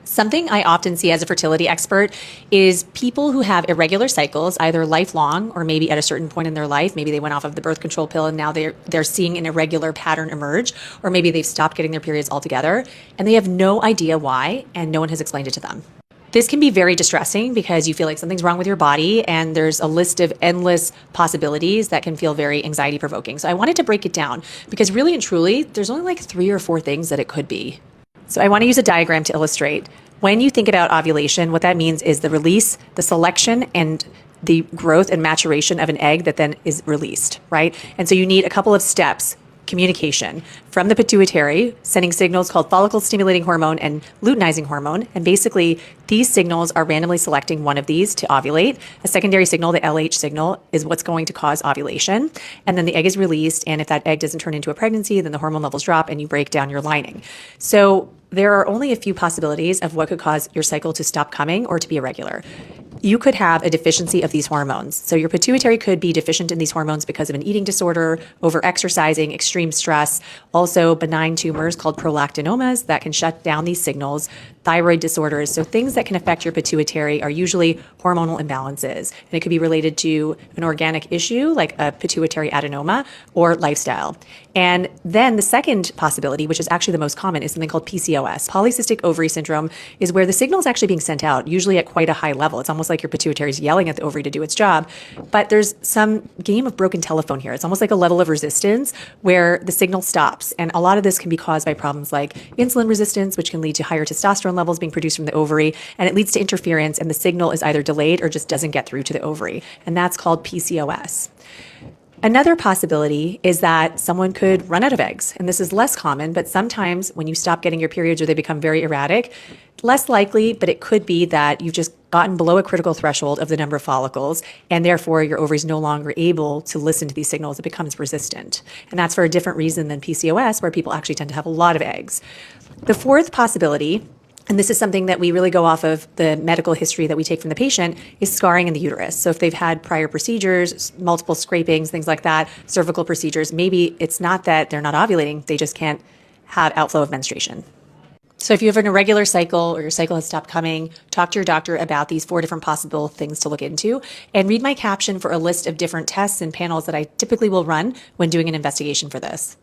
Something I often see as a fertility expert is people who have irregular cycles, either lifelong or maybe at a certain point in their life. Maybe they went off of the birth control pill and now they're seeing an irregular pattern emerge, or maybe they've stopped getting their periods altogether and they have no idea why and no one has explained it to them. This can be very distressing because you feel like something's wrong with your body and there's a list of endless possibilities that can feel very anxiety provoking. So I wanted to break it down because really and truly, there's only like 3 or 4 things that it could be. So I want to use a diagram to illustrate. When you think about ovulation, what that means is the release, the selection, and the growth and maturation of an egg that then is released, right? And so you need a couple of steps. Communication from the pituitary, sending signals called follicle stimulating hormone and luteinizing hormone. And basically, these signals are randomly selecting one of these to ovulate. A secondary signal, the LH signal, is what's going to cause ovulation. And then the egg is released. And if that egg doesn't turn into a pregnancy, then the hormone levels drop and you break down your lining. So there are only a few possibilities of what could cause your cycle to stop coming or to be irregular. You could have a deficiency of these hormones. So your pituitary could be deficient in these hormones because of an eating disorder, over-exercising, extreme stress, also benign tumors called prolactinomas that can shut down these signals, thyroid disorders. So things that can affect your pituitary are usually hormonal imbalances. And it could be related to an organic issue like a pituitary adenoma or lifestyle. And then the second possibility, which is actually the most common, is something called PCOS. Polycystic ovary syndrome is where the signal is actually being sent out, usually at quite a high level. It's almost like your pituitary is yelling at the ovary to do its job. But there's some game of broken telephone here. It's almost like a level of resistance where the signal stops. And a lot of this can be caused by problems like insulin resistance, which can lead to higher testosterone levels being produced from the ovary. And it leads to interference, and the signal is either delayed or just doesn't get through to the ovary. And that's called PCOS. Another possibility is that someone could run out of eggs. And this is less common, but sometimes when you stop getting your periods or they become very erratic, less likely, but it could be that you've just gotten below a critical threshold of the number of follicles, and therefore your ovary is no longer able to listen to these signals. It becomes resistant. And that's for a different reason than PCOS, where people actually tend to have a lot of eggs. The fourth possibility, and this is something that we really go off of the medical history that we take from the patient, is scarring in the uterus. So if they've had prior procedures, multiple scrapings, things like that, cervical procedures, maybe it's not that they're not ovulating, they just can't have outflow of menstruation. So if you have an irregular cycle or your cycle has stopped coming, talk to your doctor about these 4 different possible things to look into, and read my caption for a list of different tests and panels that I typically will run when doing an investigation for this.